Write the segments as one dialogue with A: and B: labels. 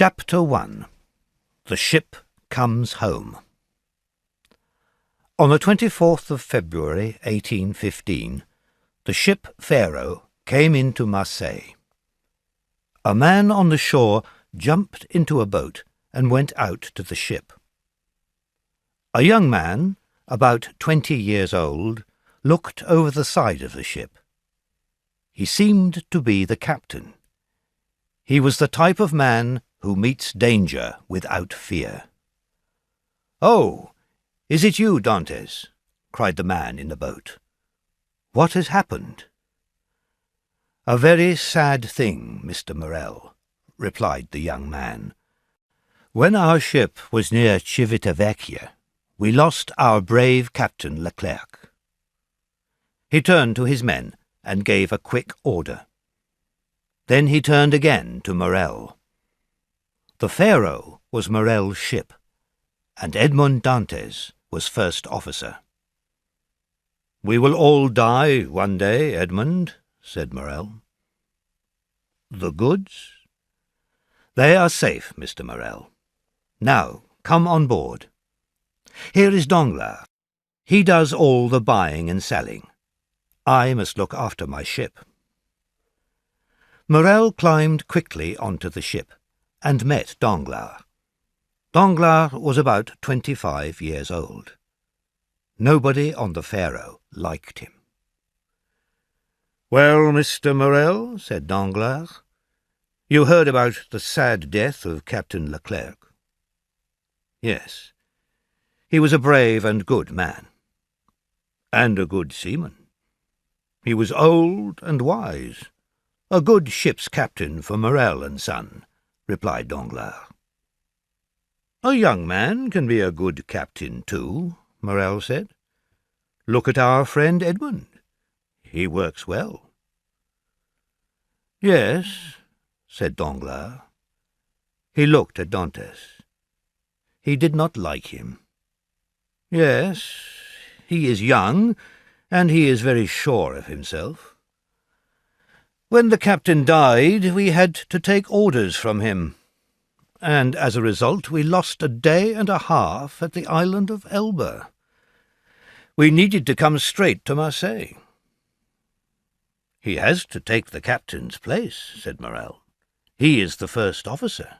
A: Chapter 1. The Ship Comes Home. On the 24th of February, 1815, the ship Pharaoh came into Marseille. A man on the shore jumped into a boat and went out to the ship. A young man, about 20 years old, looked over the side of the ship. He seemed to be the captain. He was the type of man who meets danger without fear. "Oh, is it you, Dantes?" cried the man in the boat. "What has happened?" "A very sad thing, Mr. Morel," replied the young man. "When our ship was near Civitavecchia, we lost our brave Captain Leclerc." He turned to his men and gave a quick order. Then he turned again to Morel. The Pharaoh was Morel's ship, and Edmond Dantes was first officer. "We will all die one day, Edmond," said Morel. "The goods?" "They are safe, Mr. Morel. Now, come on board. Here is Danglars. He does all the buying and selling. I must look after my ship." Morel climbed quickly onto the ship and met Danglars. Danglars was about 25 years old. Nobody on the Pharaoh liked him. "Well, Mr. Morel," said Danglars, "you heard about the sad death of Captain Leclerc." "Yes, he was a brave and good man." "And a good seaman. He was old and wise, a good ship's captain for Morel and Son," replied Danglars. "A young man can be a good captain too," Morel said. "Look at our friend Edmond. He works well." "Yes," said Danglars. He looked at Dantes. He did not like him. "Yes, he is young, and he is very sure of himself. When the captain died, we had to take orders from him, and as a result we lost a day and a half at the island of Elba. We needed to come straight to Marseille." "He has to take the captain's place," said Morel. "He is the first officer.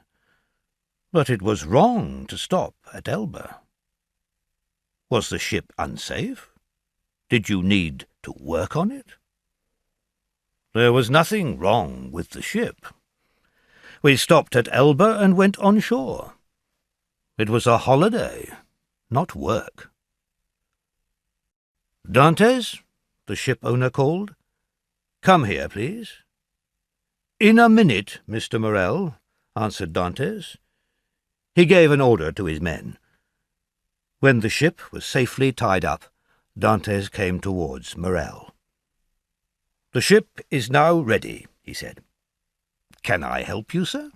A: But it was wrong to stop at Elba." "Was the ship unsafe? Did you need to work on it?" "There was nothing wrong with the ship. We stopped at Elba and went on shore. It was a holiday, not work." "Dantes," the ship owner called, "come here, please." "In a minute, Mr. Morel," answered Dantes. He gave an order to his men. When the ship was safely tied up, Dantes came towards Morel. "The ship is now ready," he said. "Can I help you, sir?"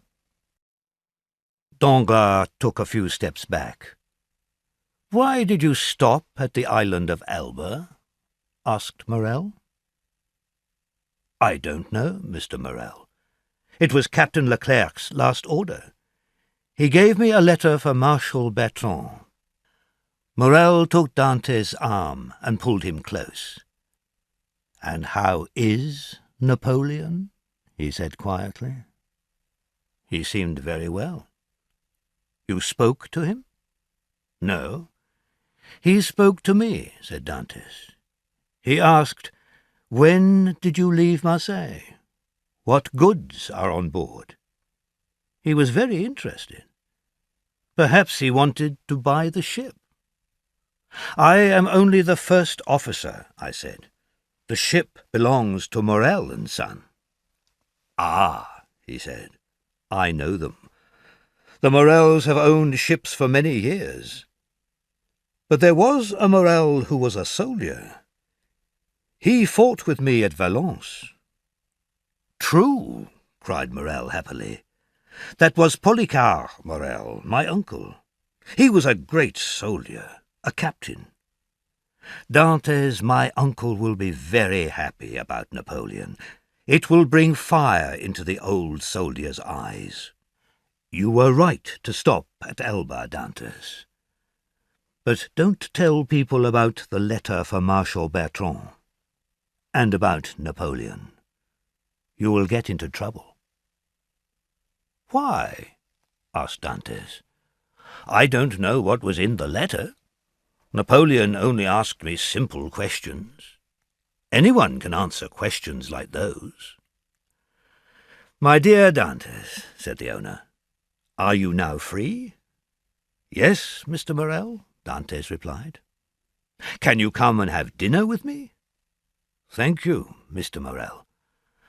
A: Danglars took a few steps back. "Why did you stop at the island of Elba?" asked Morel. "I don't know, Mr. Morel. It was Captain Leclerc's last order. He gave me a letter for Marshal Bertrand." Morel took Dantes' arm and pulled him close. "And how is Napoleon?" he said quietly. "He seemed very well." "You spoke to him?" "No. He spoke to me," said Dantes. "He asked, 'When did you leave Marseille? What goods are on board?' He was very interested. Perhaps he wanted to buy the ship." "I am only the first officer," I said. "The ship belongs to Morel and Son." "Ah," he said, "I know them. The Morels have owned ships for many years. But there was a Morel who was a soldier. He fought with me at Valence." "True," cried Morel happily. "That was Policar Morel, my uncle. He was a great soldier, a captain. Dantes, my uncle, will be very happy about Napoleon. It will bring fire into the old soldier's eyes." You were right to stop at Elba, Dantes. But don't tell people about the letter for Marshal Bertrand, and about Napoleon. You will get into trouble." "Why?" asked Dantes. "I don't know what was in the letter. Napoleon only asked me simple questions. Anyone can answer questions like those." "My dear Dantes," said the owner, "are you now free?" "Yes, Mr. Morel," Dantes replied. "Can you come and have dinner with me?" "Thank you, Mr. Morel,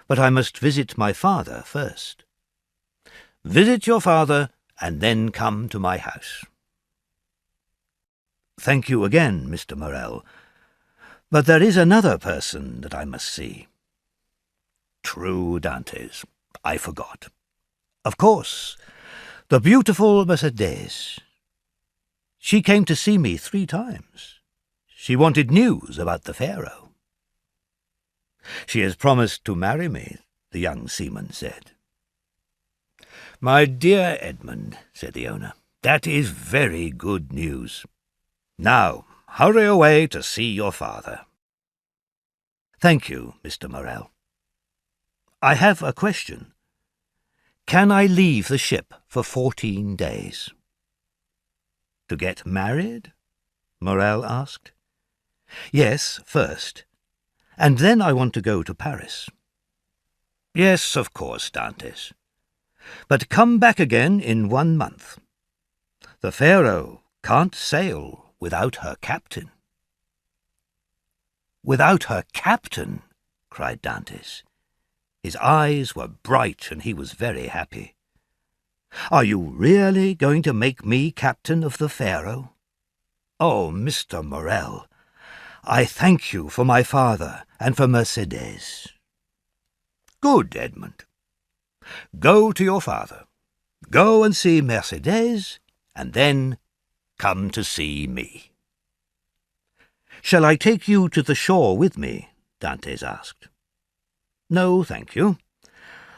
A: but I must visit my father first." "Visit your father, and then come to my house." "Thank you again, Mr. Morel, but there is another person that I must see." "True, Dantes, I forgot. Of course, the beautiful Mercedes. She came to see me 3 times. She wanted news about the Pharaoh." "She has promised to marry me," the young seaman said. "My dear Edmund," said the owner, "that is very good news. Now, hurry away to see your father." "Thank you, Mr. Morel. I have a question. Can I leave the ship for 14 days?" "To get married?" Morel asked. "Yes, first, and then I want to go to Paris." "Yes, of course, Dantes. But come back again in 1 month. The Pharaoh can't sail without her captain." "Without her captain?" cried Dantes. His eyes were bright, and he was very happy. "Are you really going to make me captain of the Pharaoh? Oh, Mr. Morel, I thank you for my father and for Mercedes." "Good, Edmund. Go to your father. Go and see Mercedes, and then come to see me." "Shall I take you to the shore with me?" Dantes asked. "No, thank you.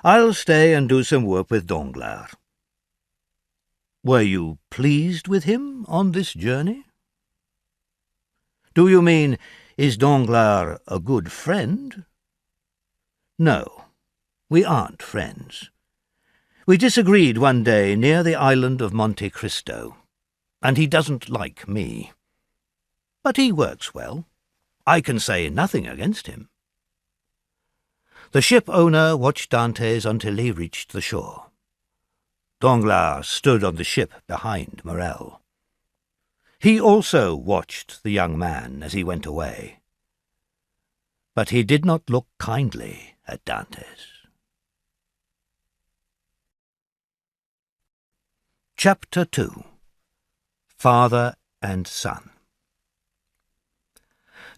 A: I'll stay and do some work with Danglars." "Were you pleased with him on this journey?" "Do you mean, is Danglars a good friend?" "No, we aren't friends. We disagreed one day near the island of Monte Cristo, and he doesn't like me. But he works well. I can say nothing against him." The ship owner watched Dantes until he reached the shore. Danglars stood on the ship behind Morel. He also watched the young man as he went away. But he did not look kindly at Dantes. Chapter 2. Father and Son.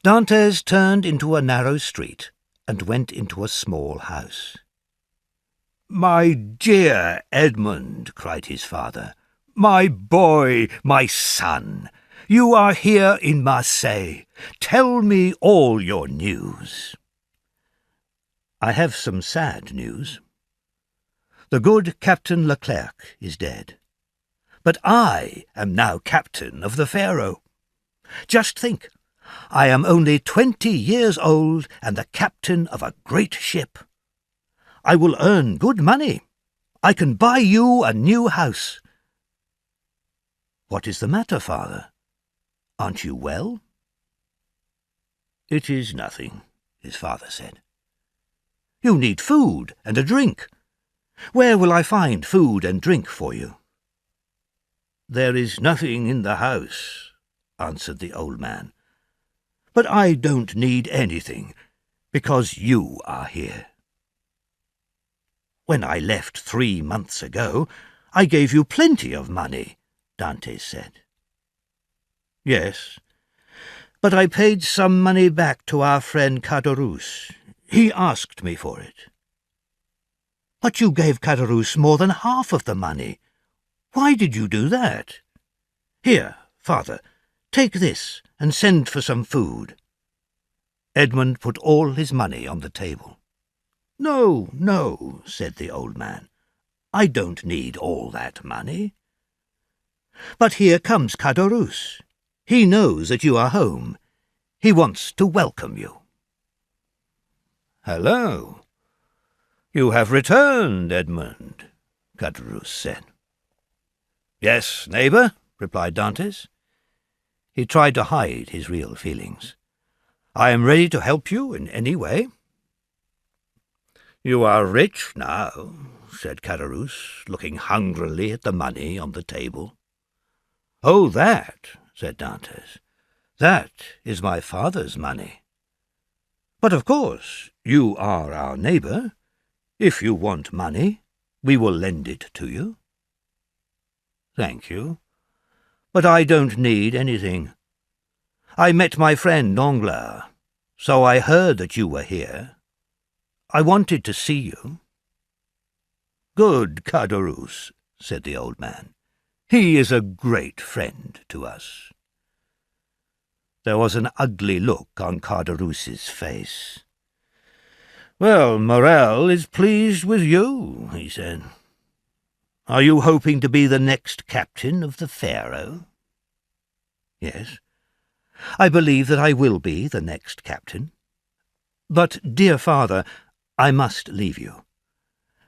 A: Dantes turned into a narrow street and went into a small house. "My dear Edmund," cried his father, "my boy, my son, you are here in Marseille. Tell me all your news." "I have some sad news. The good Captain Leclerc is dead. But I am now captain of the Pharaoh. Just think, I am only 20 years old and the captain of a great ship. I will earn good money. I can buy you a new house." "What is the matter, father? Aren't you well?" "It is nothing," his father said. "You need food and a drink. Where will I find food and drink for you?" "There is nothing in the house," answered the old man. "But I don't need anything, because you are here." "When I left 3 months ago, I gave you plenty of money," Dantes said. "Yes, but I paid some money back to our friend Caderousse. He asked me for it." "But you gave Caderousse more than half of the money. Why did you do that? Here, father, take this and send for some food." Edmund put all his money on the table. "No, no," said the old man. I don't need all that money. But here comes Caderousse. He knows that you are home. He wants to welcome you." "Hello. You have returned, Edmund," Caderousse said. "Yes, neighbour," replied Dantès. He tried to hide his real feelings. "I am ready to help you in any way." "You are rich now," said Caderousse, looking hungrily at the money on the table. "Oh, that," said Dantès, "that is my father's money. But of course you are our neighbour. If you want money, we will lend it to you." "Thank you, but I don't need anything. I met my friend Danglars, so I heard that you were here. I wanted to see you." "Good Caderousse," said the old man. "He is a great friend to us." There was an ugly look on Caderousse's face. "Well, Morel is pleased with you," he said. "Are you hoping to be the next captain of the Pharaoh?" "Yes, I believe that I will be the next captain. But, dear father, I must leave you.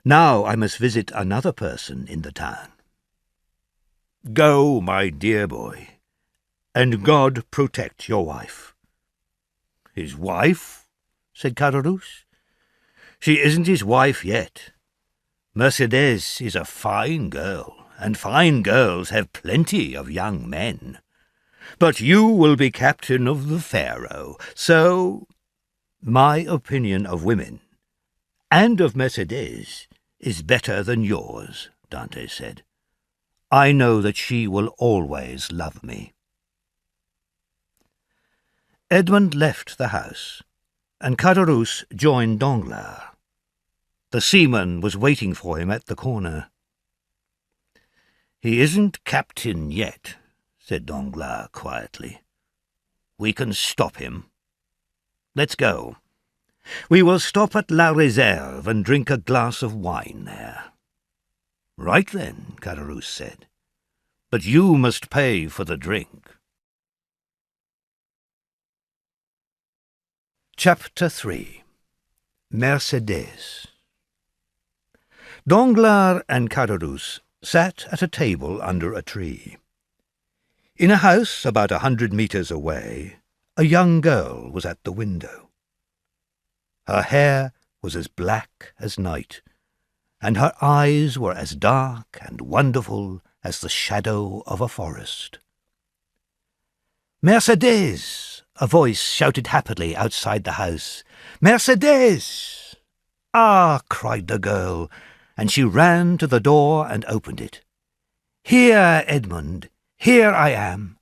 A: Now I must visit another person in the town." "Go, my dear boy, and God protect your wife." "His wife?" said Caderousse. "She isn't his wife yet. Mercédès is a fine girl, and fine girls have plenty of young men. But you will be captain of the Pharaoh, so my opinion of women, and of Mercédès, is better than yours," Dantès said. "I know that she will always love me." Edmund left the house, and Caderousse joined Danglars. The seaman was waiting for him at the corner. "He isn't captain yet," said Danglars quietly. "We can stop him. Let's go. We will stop at La Réserve and drink a glass of wine there." "Right then," Caderousse said. "But you must pay for the drink." Chapter 3. Mercédès. Danglars and Caderousse sat at a table under a tree. In a house about 100 meters away, a young girl was at the window. Her hair was as black as night, and her eyes were as dark and wonderful as the shadow of a forest. "Mercédès!" a voice shouted happily outside the house. "Mercédès!" "Ah!" cried the girl, and she ran to the door and opened it. "Here, Edmund, here I am."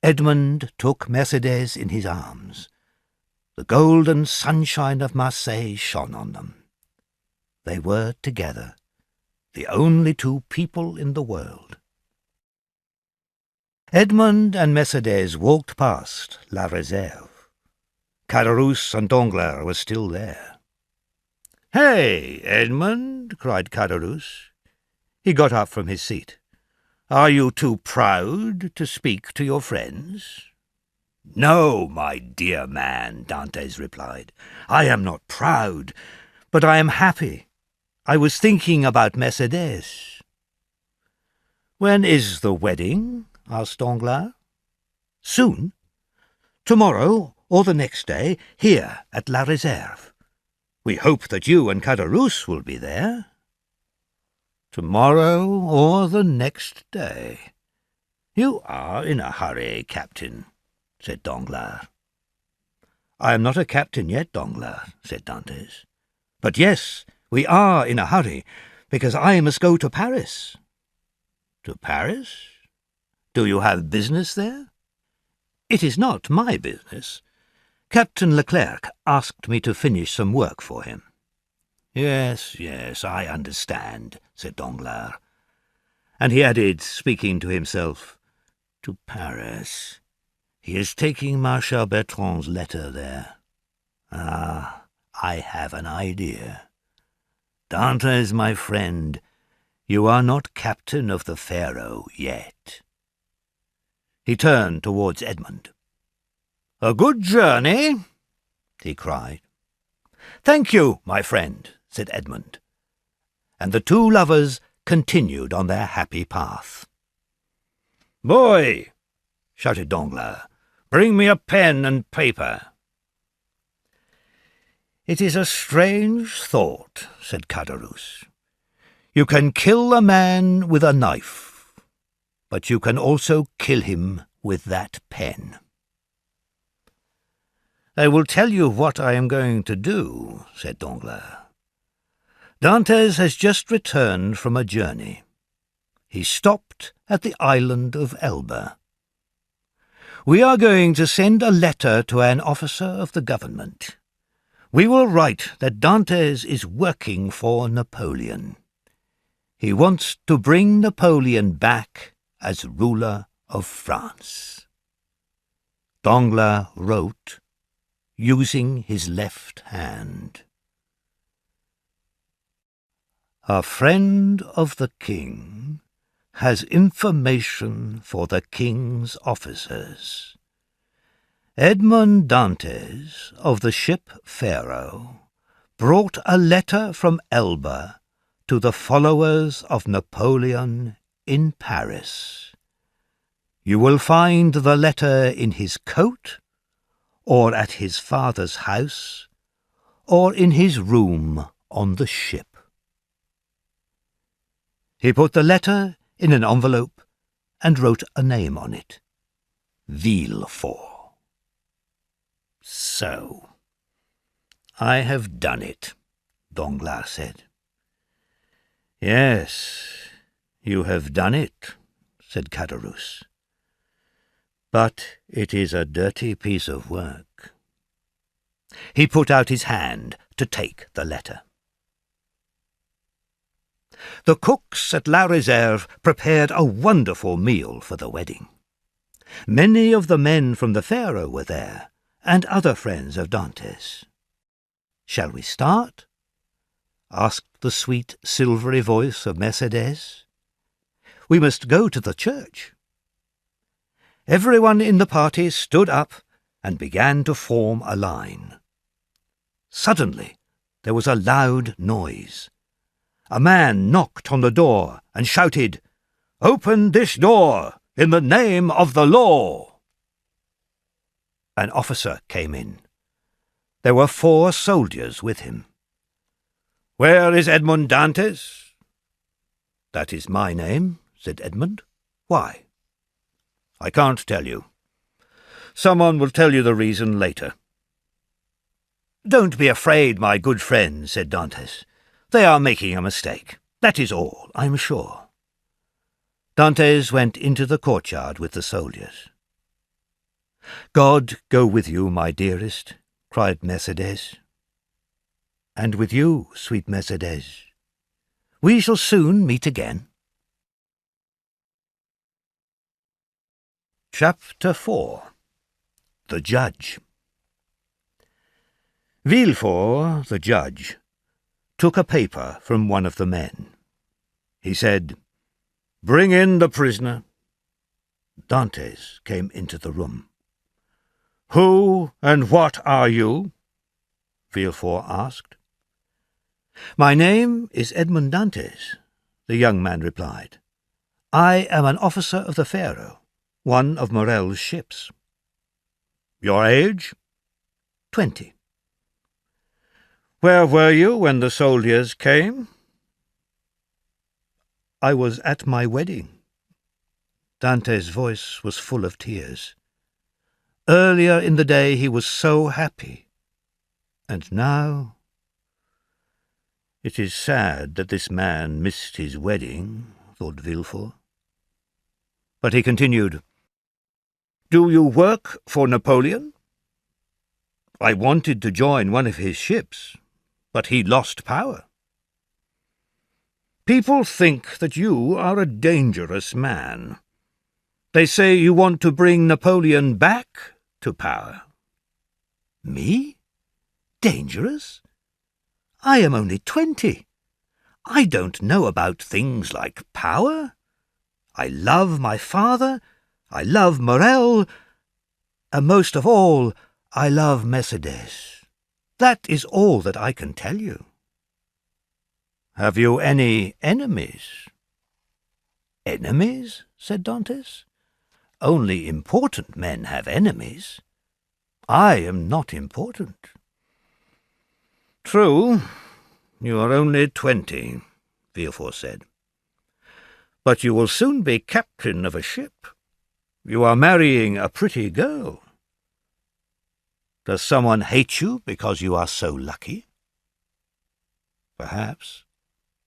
A: Edmund took Mercédès in his arms. The golden sunshine of Marseille shone on them. They were together, the only two people in the world. Edmund and Mercédès walked past La Réserve. Caderousse and Danglars were still there. "Hey, Edmund!" cried Caderousse. He got up from his seat. "Are you too proud to speak to your friends?" "No, my dear man," Dantès replied. "I am not proud, but I am happy. I was thinking about Mercédès." "When is the wedding?" asked Danglars. "Soon. Tomorrow or the next day, here at La Réserve. We hope that you and Caderousse will be there." "Tomorrow or the next day. You are in a hurry, Captain," said Danglars. "I am not a captain yet, Danglars," said Dantès. "But yes, we are in a hurry, because I must go to Paris." "To Paris? Do you have business there?" "It is not my business. Captain Leclerc asked me to finish some work for him." Yes, I understand," said Danglars. And he added, speaking to himself, "To Paris. He is taking Marshal Bertrand's letter there. Ah, I have an idea." Dantes, my friend, you are not captain of the Pharaoh yet. He turned towards Edmund. "A good journey," he cried. "Thank you, my friend," said Edmund, and the two lovers continued on their happy path. "Boy," shouted Danglars, "bring me a pen and paper." "It is a strange thought," said Caderousse. "You can kill a man with a knife, but you can also kill him with that pen." "I will tell you what I am going to do," said Danglars. "Dantes has just returned from a journey. He stopped at the island of Elba. We are going to send a letter to an officer of the government. We will write that Dantes is working for Napoleon. He wants to bring Napoleon back as ruler of France." Danglars wrote, using his left hand. "A friend of the king has information for the king's officers. Edmond Dantes of the ship Pharaoh brought a letter from Elba to the followers of Napoleon in Paris. You will find the letter in his coat, or at his father's house, or in his room on the ship." He put the letter in an envelope and wrote a name on it, Villefort. "So, I have done it," Danglars said. "Yes, you have done it," said Caderousse. "But it is a dirty piece of work." He put out his hand to take the letter. The cooks at La Réserve prepared a wonderful meal for the wedding. Many of the men from the Pharaoh were there, and other friends of Dantes. "Shall we start?" asked the sweet, silvery voice of Mercédès. "We must go to the church." Everyone in the party stood up and began to form a line. Suddenly there was a loud noise. A man knocked on the door and shouted, "Open this door, in the name of the law!" An officer came in. There were 4 soldiers with him. "Where is Edmond Dantes?" "That is my name," said Edmund. "Why?" "I can't tell you. Someone will tell you the reason later." "Don't be afraid, my good friend," said Dantes. "They are making a mistake. That is all, I'm sure." Dantes went into the courtyard with the soldiers. "God go with you, my dearest," cried Mercédès. "And with you, sweet Mercédès. We shall soon meet again." Chapter 4. The Judge. Villefort, the judge, took a paper from one of the men. He said, "Bring in the prisoner." Dantes came into the room. "Who and what are you?" Villefort asked. "My name is Edmond Dantes," the young man replied. "I am an officer of the Pharaoh, one of Morel's ships." "Your age?" 20. "Where were you when the soldiers came?" "I was at my wedding." Dante's voice was full of tears. Earlier in the day he was so happy, and now... "It is sad that this man missed his wedding," thought Villefort. But he continued, "Do you work for Napoleon?" "I wanted to join one of his ships, but he lost power." "People think that you are a dangerous man. They say you want to bring Napoleon back to power." "Me? Dangerous? I am only 20. I don't know about things like power. I love my father, I love Morel, and most of all, I love Mercedes. That is all that I can tell you. Have you any enemies? Enemies? Said Dantes. Only important men have enemies. I am not important. True, you are only 20, Villefort said. But you will soon be captain of a ship. You are marrying a pretty girl. Does someone hate you because you are so lucky? Perhaps.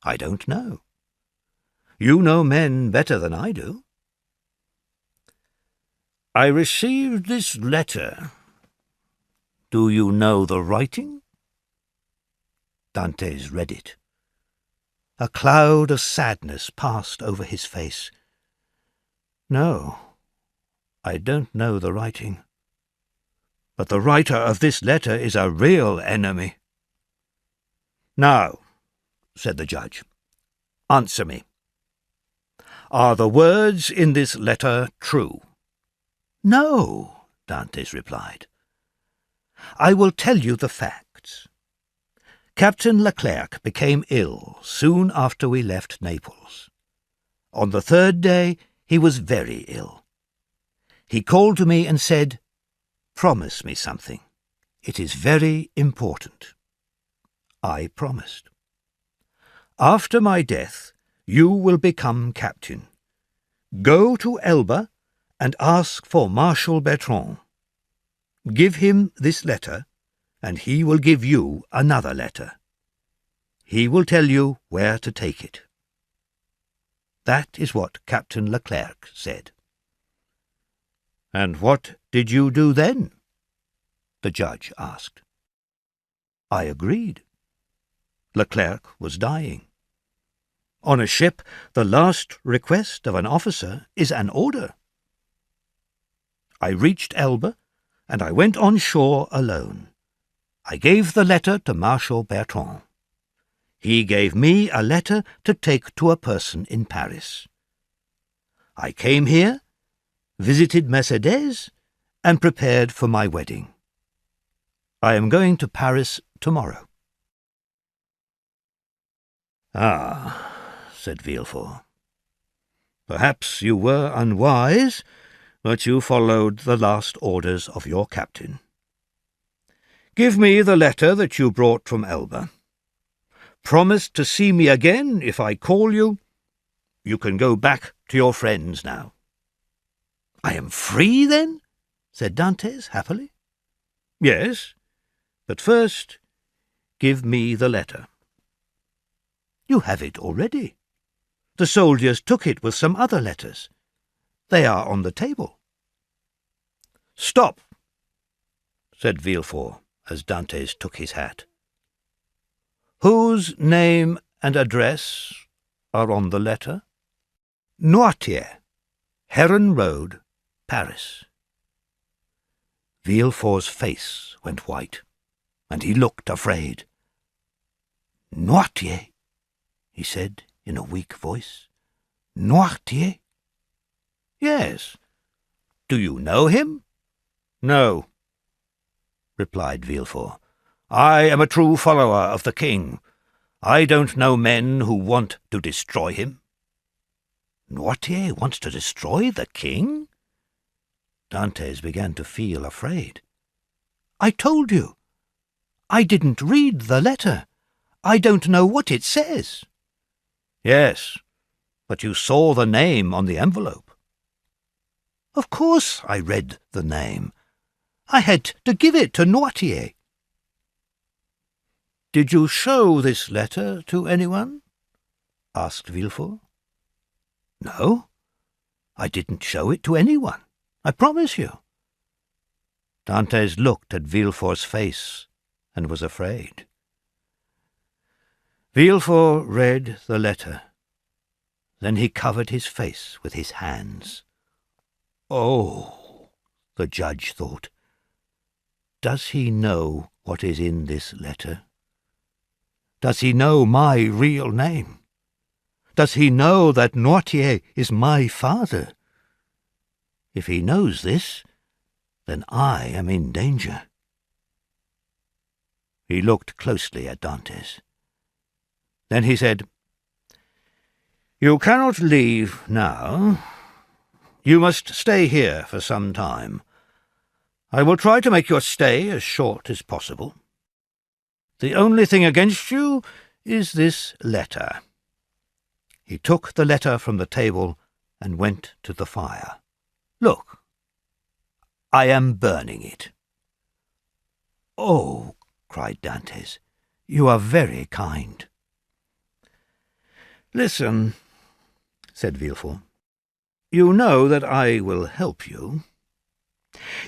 A: I don't know. You know men better than I do. I received this letter. Do you know the writing? Dantes read it. A cloud of sadness passed over his face. No, I don't know the writing. But the writer of this letter is a real enemy. Now, said the judge, answer me. Are the words in this letter true? No, Dantes replied. I will tell you the facts. Captain Leclerc became ill soon after we left Naples. On the third day he was very ill. He called to me and said, "Promise me something. It is very important." I promised. After my death, you will become captain. Go to Elba and ask for Marshal Bertrand. Give him this letter, and he will give you another letter. He will tell you where to take it. That is what Captain Leclerc said. And what did you do then? The judge asked. I agreed. Leclerc was dying. On a ship, the last request of an officer is an order. I reached Elba, and I went on shore alone. I gave the letter to Marshal Bertrand. He gave me a letter to take to a person in Paris. I came here, visited Mercedes, and prepared for my wedding. I am going to Paris tomorrow. Ah, said Villefort. Perhaps you were unwise, but you followed the last orders of your captain. Give me the letter that you brought from Elba. Promise to see me again if I call you. You can go back to your friends now. I am free, then? Said Dantes happily. Yes, but first give me the letter. You have it already. The soldiers took it with some other letters. They are on the table. Stop, said Villefort, as Dantes took his hat. Whose name and address are on the letter? Noirtier, Heron Road, Paris. Villefort's face went white, and he looked afraid. Noirtier, he said in a weak voice. Noirtier? Yes. Do you know him? No, replied Villefort. I am a true follower of the king. I don't know men who want to destroy him. Noirtier wants to destroy the king? Dantes began to feel afraid. I told you. I didn't read the letter. I don't know what it says. Yes, but you saw the name on the envelope. Of course I read the name. I had to give it to Noirtier. Did you show this letter to anyone? Asked Villefort. No, I didn't show it to anyone, I promise you. Dantes looked at Villefort's face and was afraid. Villefort read the letter. Then he covered his face with his hands. Oh, the judge thought, does he know what is in this letter? Does he know my real name? Does he know that Noirtier is my father? If he knows this, then I am in danger." He looked closely at Dantes. Then he said, "You cannot leave now. You must stay here for some time. I will try to make your stay as short as possible. The only thing against you is this letter." He took the letter from the table and went to the fire. "Look, I am burning it." "Oh," cried Dantes, "you are very kind." "Listen," said Villefort. "You know that I will help you.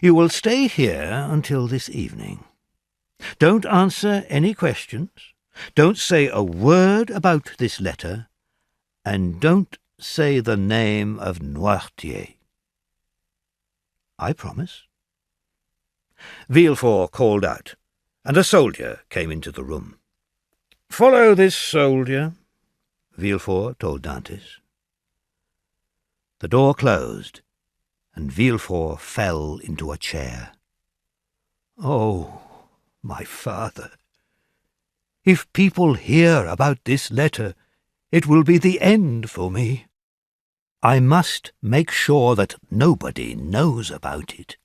A: You will stay here until this evening. Don't answer any questions. Don't say a word about this letter. And don't say the name of Noirtier." "I promise." Villefort called out, and a soldier came into the room. "Follow this soldier," Villefort told Dantes. The door closed, and Villefort fell into a chair. "Oh, my father! If people hear about this letter, it will be the end for me. I must make sure that nobody knows about it.